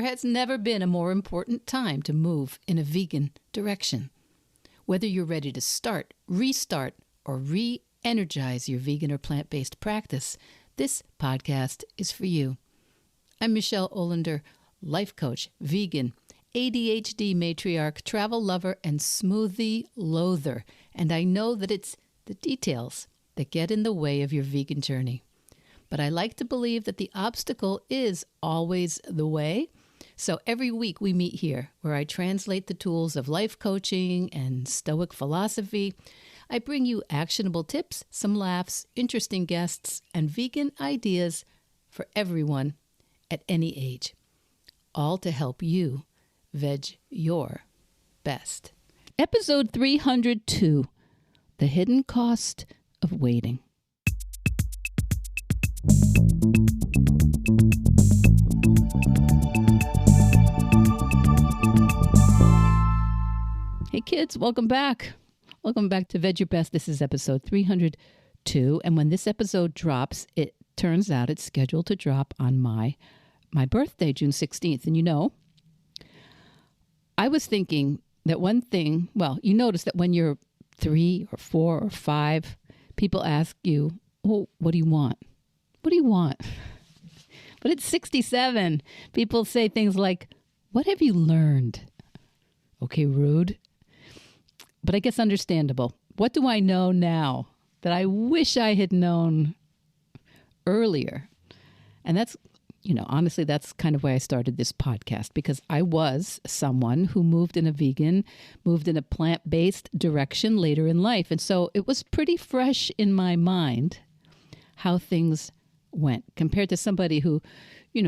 has never been a more important time to move in a vegan direction. Whether you're ready to start, restart, or re-energize your vegan or plant-based practice, this podcast is for you. I'm Michelle Olander, life coach, vegan, ADHD matriarch, travel lover, and smoothie loather. And I know that it's the details that get in the way of your vegan journey. But I like to believe that the obstacle is always the way. So every week we meet here where I translate the tools of life coaching and Stoic philosophy. I bring you actionable tips, some laughs, interesting guests, and vegan ideas for everyone at any age. All to help you veg your best. Episode 302, The Hidden Cost of Waiting. Hey kids, welcome back. Welcome back to Veg Your Best. This is episode 302. And when this episode drops, it turns out it's scheduled to drop on my birthday, June 16th. And you know, I was thinking that one thing, well, you notice that when you're 3 or 4 or 5, people ask you, oh, what do you want? What do you want? But at 67, people say things like, what have you learned? Okay, rude. But I guess understandable. What do I know now that I wish I had known earlier? And that's, honestly, that's kind of why I started this podcast, because I was someone who moved in a plant-based direction later in life. And so it was pretty fresh in my mind how things went compared to somebody who,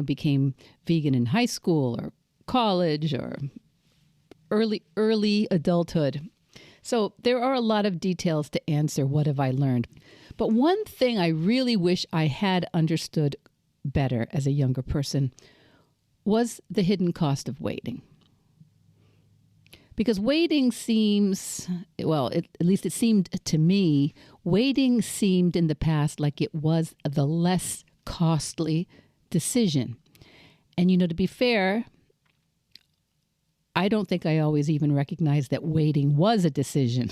became vegan in high school or college or early adulthood. So there are a lot of details to answer what have I learned. But one thing I really wish I had understood better as a younger person was the hidden cost of waiting. Because waiting seems, at least it seemed to me, waiting seemed in the past like it was the less costly decision. And, to be fair, I don't think I always even recognized that waiting was a decision.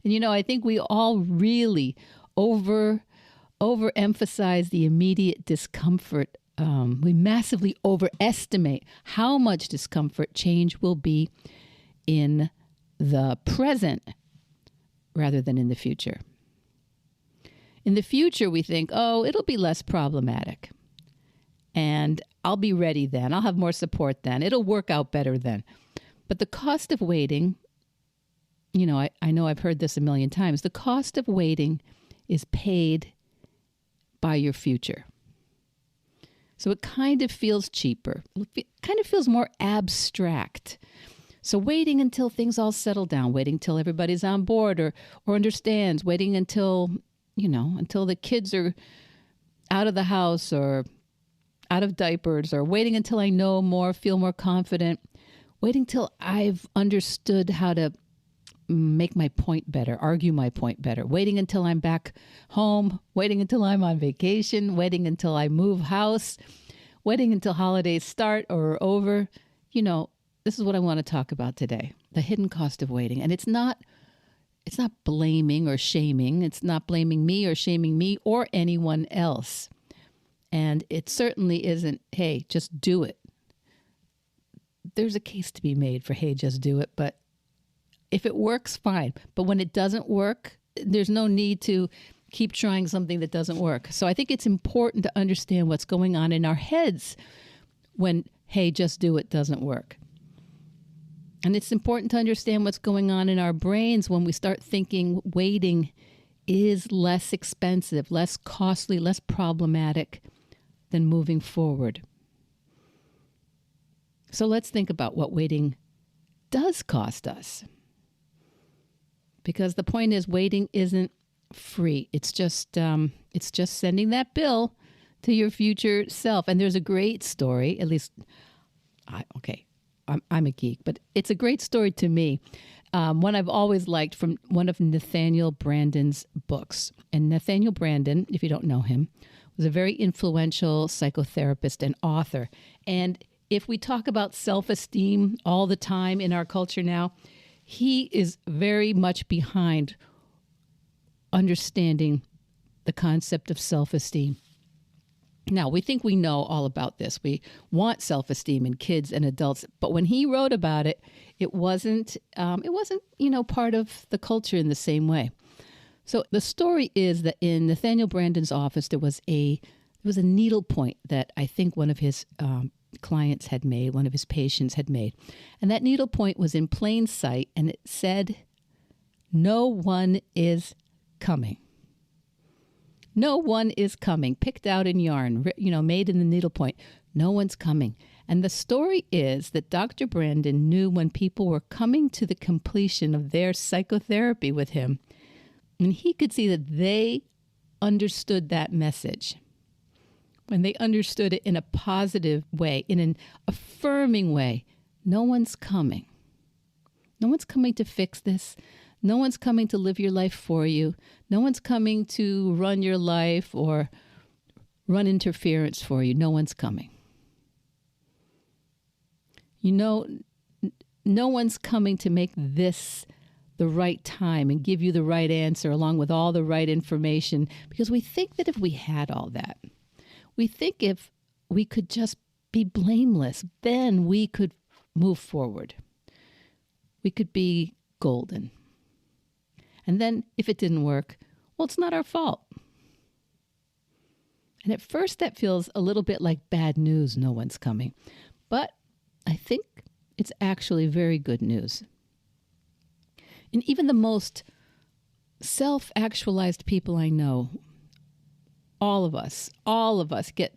And, I think we all really overemphasize the immediate discomfort. We massively overestimate how much discomfort change will be in the present rather than in the future. In the future, we think, oh, it'll be less problematic. And I'll be ready then. I'll have more support then. It'll work out better then. But the cost of waiting, I know I've heard this a million times. The cost of waiting is paid by your future. So it kind of feels cheaper. It kind of feels more abstract. So waiting until things all settle down, waiting until everybody's on board or understands, waiting until the kids are out of the house or out of diapers, or waiting until I know more, feel more confident, waiting till I've understood how to make my point better, argue my point better, waiting until I'm back home, waiting until I'm on vacation, waiting until I move house, waiting until holidays start or are over. This is what I want to talk about today, the hidden cost of waiting. And it's not blaming or shaming. It's not blaming me or shaming me or anyone else. And it certainly isn't, hey, just do it. There's a case to be made for, hey, just do it. But if it works, fine. But when it doesn't work, there's no need to keep trying something that doesn't work. So I think it's important to understand what's going on in our heads when, hey, just do it doesn't work. And it's important to understand what's going on in our brains when we start thinking waiting is less expensive, less costly, less problematic than moving forward. So let's think about what waiting does cost us. Because the point is, waiting isn't free. It's just sending that bill to your future self. And there's a great story, at least, I'm a geek, but it's a great story to me. One I've always liked from one of Nathaniel Branden's books. And Nathaniel Branden, if you don't know him, was a very influential psychotherapist and author. And if we talk about self-esteem all the time in our culture now, he is very much behind understanding the concept of self-esteem. Now, we think we know all about this. We want self-esteem in kids and adults, but when he wrote about it, it wasn't, part of the culture in the same way. So the story is that in Nathaniel Branden's office, there was a needlepoint that I think one of his clients had made, one of his patients had made. And that needlepoint was in plain sight, and it said, "No one is coming." No one is coming, picked out in yarn, made in the needlepoint. No one's coming. And the story is that Dr. Branden knew when people were coming to the completion of their psychotherapy with him, and he could see that they understood that message. When they understood it in a positive way, in an affirming way, no one's coming. No one's coming to fix this. No one's coming to live your life for you. No one's coming to run your life or run interference for you. No one's coming. No one's coming to make this the right time and give you the right answer along with all the right information, because we think that if we had all that, we think if we could just be blameless, then we could move forward. We could be golden. And then if it didn't work, well, it's not our fault. And at first that feels a little bit like bad news, no one's coming. But I think it's actually very good news. And even the most self-actualized people I know, all of us get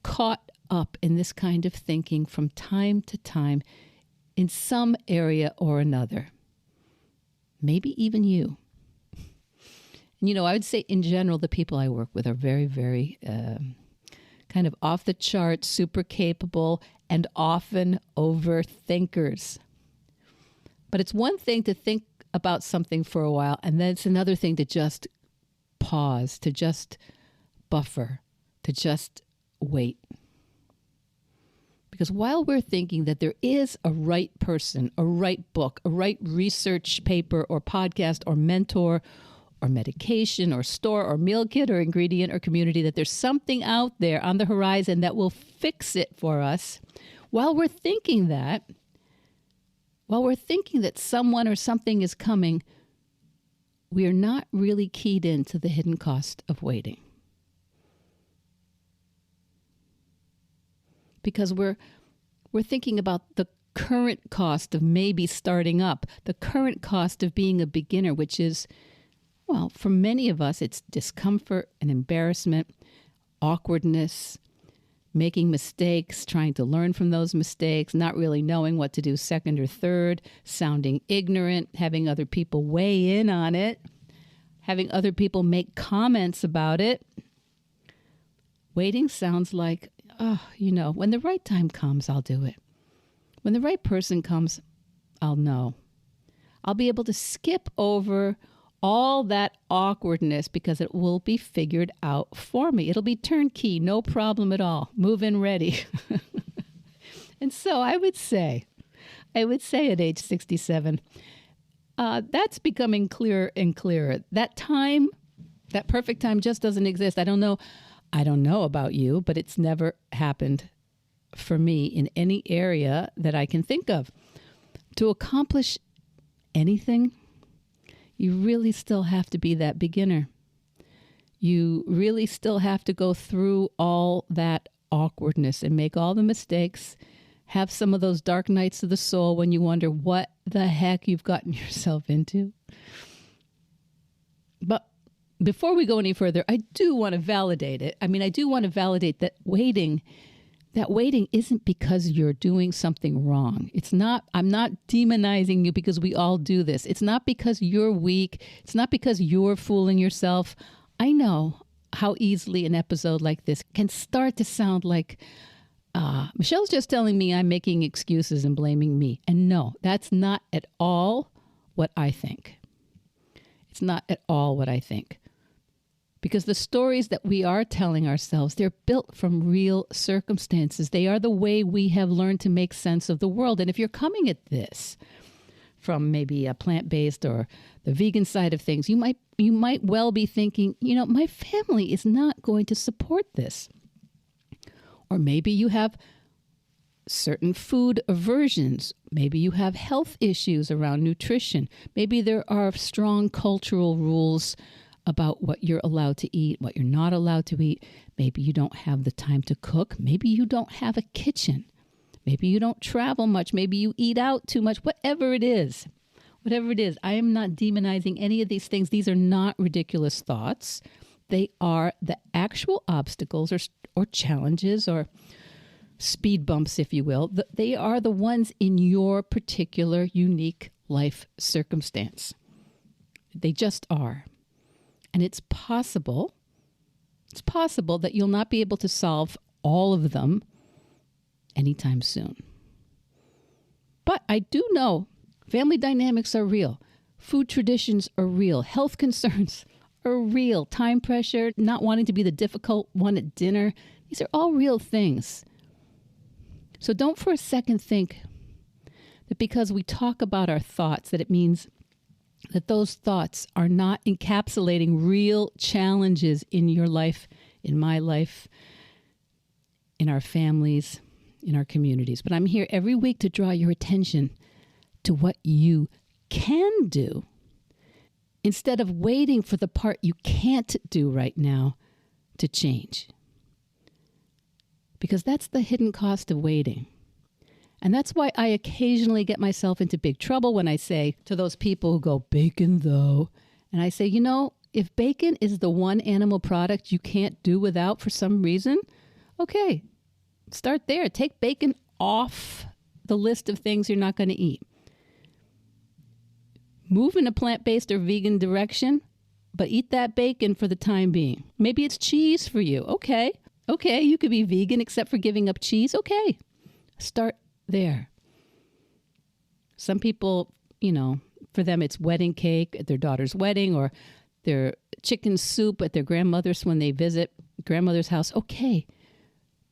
caught up in this kind of thinking from time to time in some area or another. Maybe even you. And, I would say in general, the people I work with are very, very kind of off the charts, super capable, and often overthinkers. But it's one thing to think about something for a while, and then it's another thing to just pause, to just buffer, to just wait. Because while we're thinking that there is a right person, a right book, a right research paper or podcast or mentor or medication or store or meal kit or ingredient or community, that there's something out there on the horizon that will fix it for us, while we're thinking that someone or something is coming, we are not really keyed into the hidden cost of waiting. Because we're thinking about the current cost of maybe starting up, the current cost of being a beginner, which is, well, for many of us, it's discomfort and embarrassment, awkwardness, making mistakes, trying to learn from those mistakes, not really knowing what to do second or third, sounding ignorant, having other people weigh in on it, having other people make comments about it. Waiting sounds like, when the right time comes, I'll do it. When the right person comes, I'll know. I'll be able to skip over all that awkwardness because it will be figured out for me. It'll be turnkey, no problem at all. Move in ready. And so I would say at age 67, that's becoming clearer and clearer. That time, that perfect time just doesn't exist. I don't know about you, but it's never happened for me in any area that I can think of. To accomplish anything, you really still have to be that beginner. You really still have to go through all that awkwardness and make all the mistakes, have some of those dark nights of the soul when you wonder what the heck you've gotten yourself into. But before we go any further, I do want to validate it. I do want to validate that waiting isn't because you're doing something wrong. I'm not demonizing you because we all do this. It's not because you're weak. It's not because you're fooling yourself. I know how easily an episode like this can start to sound like, Michelle's just telling me I'm making excuses and blaming me. And no, that's not at all what I think. It's not at all what I think. Because the stories that we are telling ourselves, they're built from real circumstances. They are the way we have learned to make sense of the world. And if you're coming at this from maybe a plant-based or the vegan side of things, you might well be thinking, my family is not going to support this. Or maybe you have certain food aversions. Maybe you have health issues around nutrition. Maybe there are strong cultural rules about what you're allowed to eat, what you're not allowed to eat. Maybe you don't have the time to cook. Maybe you don't have a kitchen. Maybe you don't travel much. Maybe you eat out too much. Whatever it is, I am not demonizing any of these things. These are not ridiculous thoughts. They are the actual obstacles or challenges or speed bumps, if you will. They are the ones in your particular unique life circumstance. They just are. And it's possible that you'll not be able to solve all of them anytime soon. But I do know family dynamics are real. Food traditions are real. Health concerns are real. Time pressure, not wanting to be the difficult one at dinner. These are all real things. So don't for a second think that because we talk about our thoughts, that it means that those thoughts are not encapsulating real challenges in your life, in my life, in our families, in our communities. But I'm here every week to draw your attention to what you can do instead of waiting for the part you can't do right now to change. Because that's the hidden cost of waiting. And that's why I occasionally get myself into big trouble when I say to those people who go, bacon though. And I say, if bacon is the one animal product you can't do without for some reason, okay, start there. Take bacon off the list of things you're not going to eat. Move in a plant-based or vegan direction, but eat that bacon for the time being. Maybe it's cheese for you. Okay, you could be vegan except for giving up cheese. Okay, start there. Some people, for them it's wedding cake at their daughter's wedding or their chicken soup at their grandmother's when they visit grandmother's house. Okay,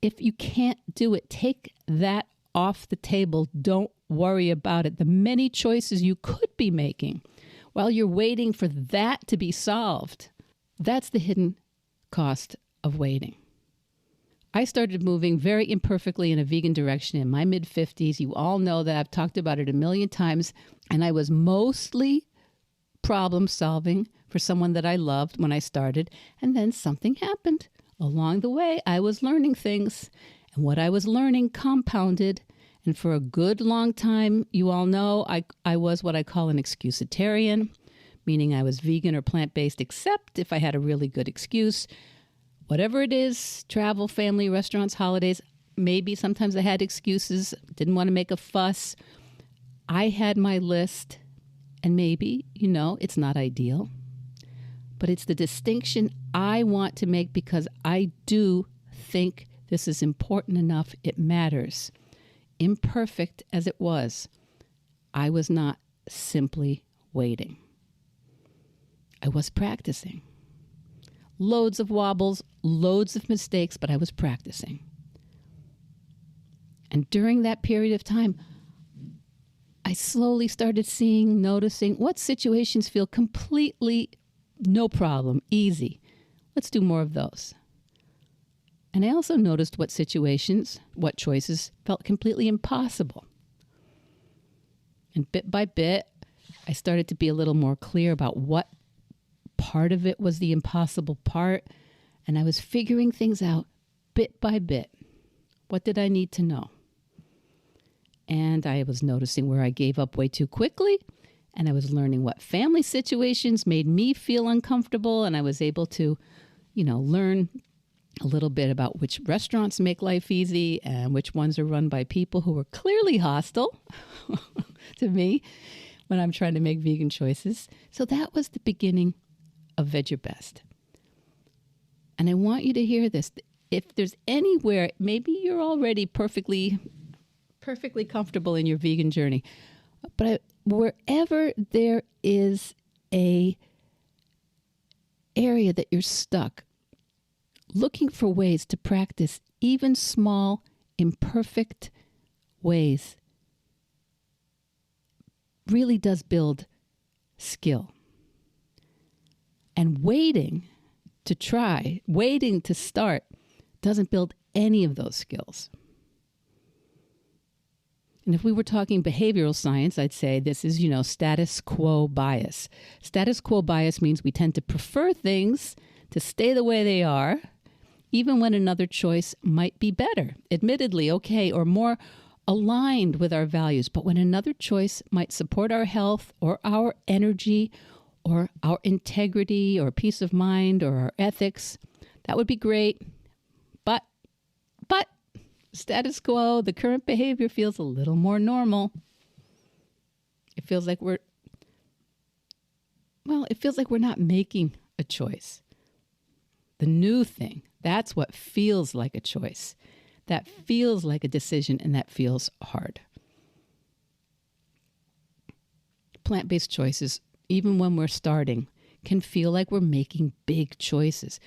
if you can't do it, take that off the table. Don't worry about it. The many choices you could be making while you're waiting for that to be solved, that's the hidden cost of waiting. I started moving very imperfectly in a vegan direction in my mid-50s. You all know that I've talked about it a million times. And I was mostly problem solving for someone that I loved when I started. And then something happened. Along the way, I was learning things. And what I was learning compounded. And for a good long time, you all know, I was what I call an excusitarian, meaning I was vegan or plant-based, except if I had a really good excuse. Whatever it is, travel, family, restaurants, holidays, maybe sometimes I had excuses, didn't want to make a fuss. I had my list, and maybe, it's not ideal. But it's the distinction I want to make because I do think this is important enough. It matters. Imperfect as it was, I was not simply waiting. I was practicing. Loads of wobbles, loads of mistakes, but I was practicing. And during that period of time, I slowly started noticing what situations feel completely no problem, easy. Let's do more of those. And I also noticed what choices felt completely impossible. And bit by bit, I started to be a little more clear about what part of it was the impossible part. And I was figuring things out bit by bit. What did I need to know? And I was noticing where I gave up way too quickly. And I was learning what family situations made me feel uncomfortable. And I was able to, learn a little bit about which restaurants make life easy and which ones are run by people who are clearly hostile to me when I'm trying to make vegan choices. So that was the beginning of Veg Your Best. And I want you to hear this. If there's anywhere, maybe you're already perfectly comfortable in your vegan journey, but wherever there is a area that you're stuck, looking for ways to practice even small, imperfect ways really does build skill. And waiting to try, waiting to start, doesn't build any of those skills. And if we were talking behavioral science, I'd say this is, status quo bias. Status quo bias means we tend to prefer things to stay the way they are, even when another choice might be better, admittedly okay, or more aligned with our values. But when another choice might support our health or our energy or our integrity or peace of mind or our ethics, that would be great. But status quo, the current behavior feels a little more normal. It feels like we're not making a choice. The new thing, that's what feels like a choice. That feels like a decision, and that feels hard. Plant-based choices, even when we're starting, can feel like we're making big choices.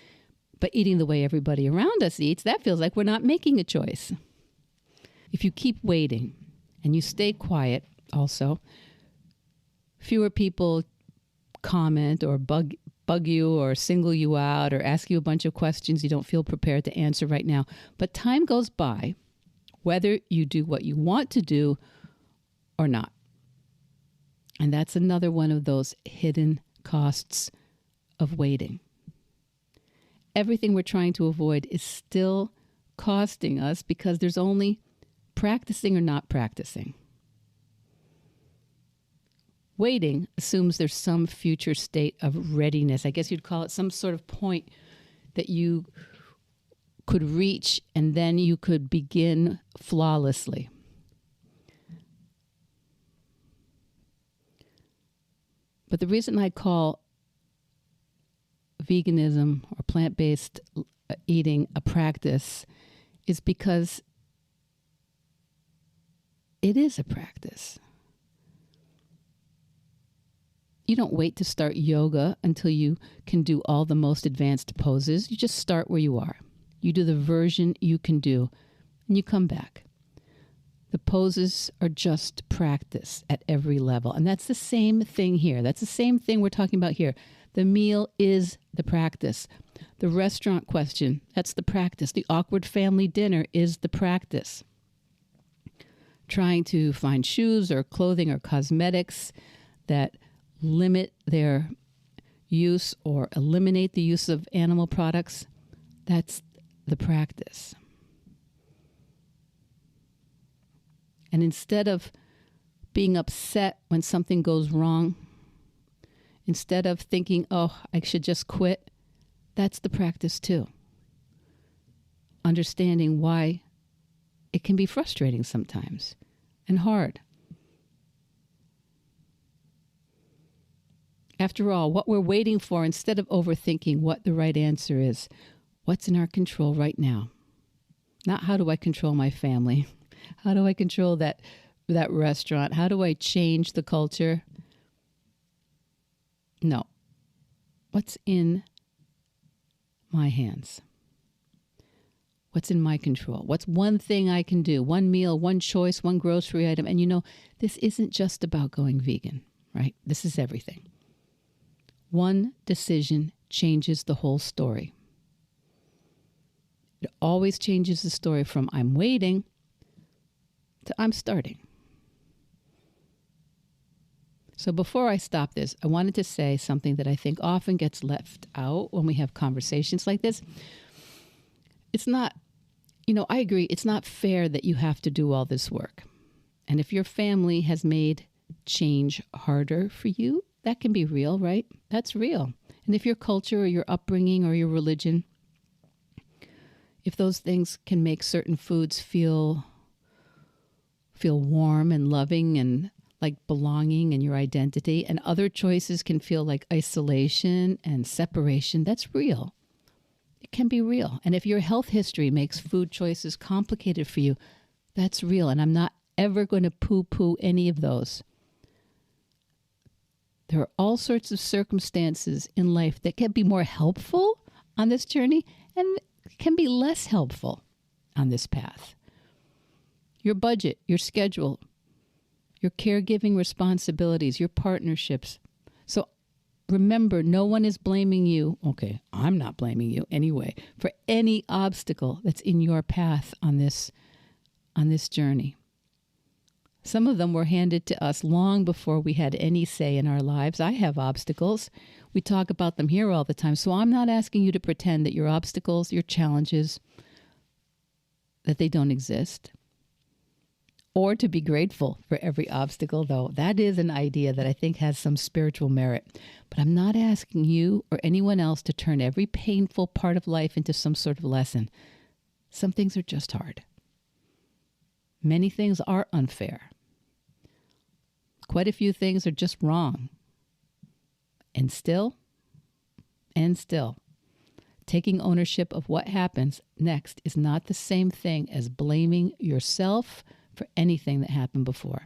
But eating the way everybody around us eats, that feels like we're not making a choice. If you keep waiting and you stay quiet also, fewer people comment or bug you or single you out or ask you a bunch of questions you don't feel prepared to answer right now. But time goes by, whether you do what you want to do or not. And that's another one of those hidden costs of waiting. Everything we're trying to avoid is still costing us because there's only practicing or not practicing. Waiting assumes there's some future state of readiness. I guess you'd call it some sort of point that you could reach and then you could begin flawlessly. But the reason I call veganism or plant-based eating a practice is because it is a practice. You don't wait to start yoga until you can do all the most advanced poses. You just start where you are. You do the version you can do, and you come back. The poses are just practice at every level. And that's the same thing here. That's the same thing we're talking about here. The meal is the practice. The restaurant question, that's the practice. The awkward family dinner is the practice. Trying to find shoes or clothing or cosmetics that limit their use or eliminate the use of animal products, that's the practice. And instead of being upset when something goes wrong, instead of thinking, oh, I should just quit, that's the practice too. Understanding why it can be frustrating sometimes and hard. After all, what we're waiting for, instead of overthinking what the right answer is, what's in our control right now? Not how do I control my family? How do I control that restaurant? How do I change the culture? No. What's in my hands? What's in my control? What's one thing I can do? One meal, one choice, one grocery item. And this isn't just about going vegan, right? This is everything. One decision changes the whole story. It always changes the story from I'm waiting to I'm starting. So before I stop this, I wanted to say something that I think often gets left out when we have conversations like this. It's not, I agree, it's not fair that you have to do all this work. And if your family has made change harder for you, that can be real, right? That's real. And if your culture or your upbringing or your religion, if those things can make certain foods feel warm and loving and like belonging and your identity, and other choices can feel like isolation and separation, that's real. It can be real. And if your health history makes food choices complicated for you, that's real. And I'm not ever going to poo-poo any of those. There are all sorts of circumstances in life that can be more helpful on this journey and can be less helpful on this path. Your budget, your schedule, your caregiving responsibilities, your partnerships. So remember, no one is blaming you. Okay, I'm not blaming you anyway for any obstacle that's in your path on this journey. Some of them were handed to us long before we had any say in our lives. I have obstacles. We talk about them here all the time. So I'm not asking you to pretend that your obstacles, your challenges, that they don't exist. Or to be grateful for every obstacle, though. That is an idea that I think has some spiritual merit. But I'm not asking you or anyone else to turn every painful part of life into some sort of lesson. Some things are just hard. Many things are unfair. Quite a few things are just wrong. And still, taking ownership of what happens next is not the same thing as blaming yourself for anything that happened before.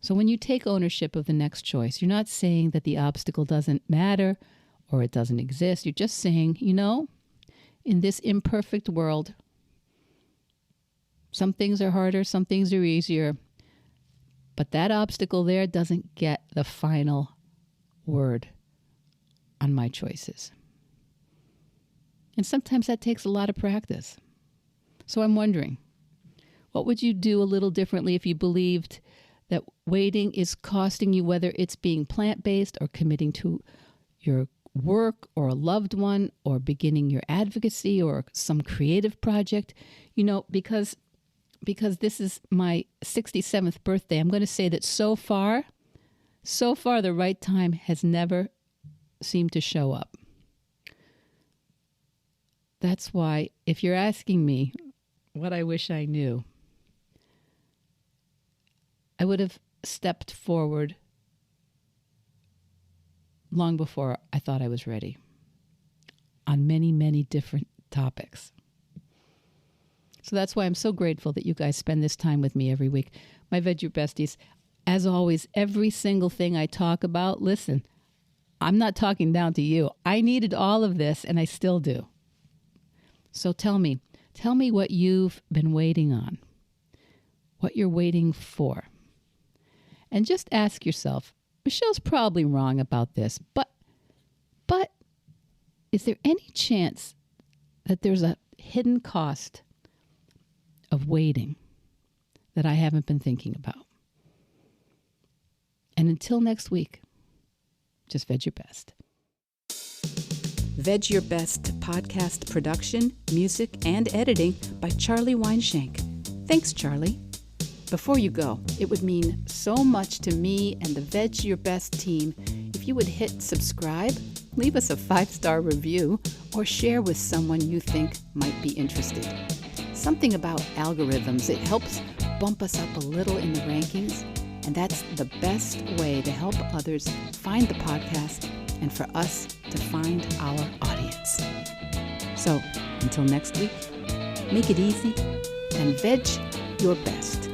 So when you take ownership of the next choice, you're not saying that the obstacle doesn't matter or it doesn't exist. You're just saying, in this imperfect world, some things are harder, some things are easier, but that obstacle there doesn't get the final word on my choices. And sometimes that takes a lot of practice. So I'm wondering, what would you do a little differently if you believed that waiting is costing you, whether it's being plant-based or committing to your work or a loved one or beginning your advocacy or some creative project? Because this is my 67th birthday, I'm going to say that so far, the right time has never seemed to show up. That's why, if you're asking me what I wish I knew, I would have stepped forward long before I thought I was ready on many, many different topics. So that's why I'm so grateful that you guys spend this time with me every week. My Veg Your Besties, as always, every single thing I talk about, listen, I'm not talking down to you. I needed all of this, and I still do. So tell me what you've been waiting on, what you're waiting for. And just ask yourself, Michelle's probably wrong about this, but is there any chance that there's a hidden cost of waiting that I haven't been thinking about? And until next week, just veg your best. Veg Your Best podcast production, music, and editing by Charlie Weinshank. Thanks, Charlie. Before you go, it would mean so much to me and the Veg Your Best team if you would hit subscribe, leave us a 5-star review, or share with someone you think might be interested. Something about algorithms, it helps bump us up a little in the rankings, and that's the best way to help others find the podcast and for us to find our audience. So, until next week, make it easy and veg your best.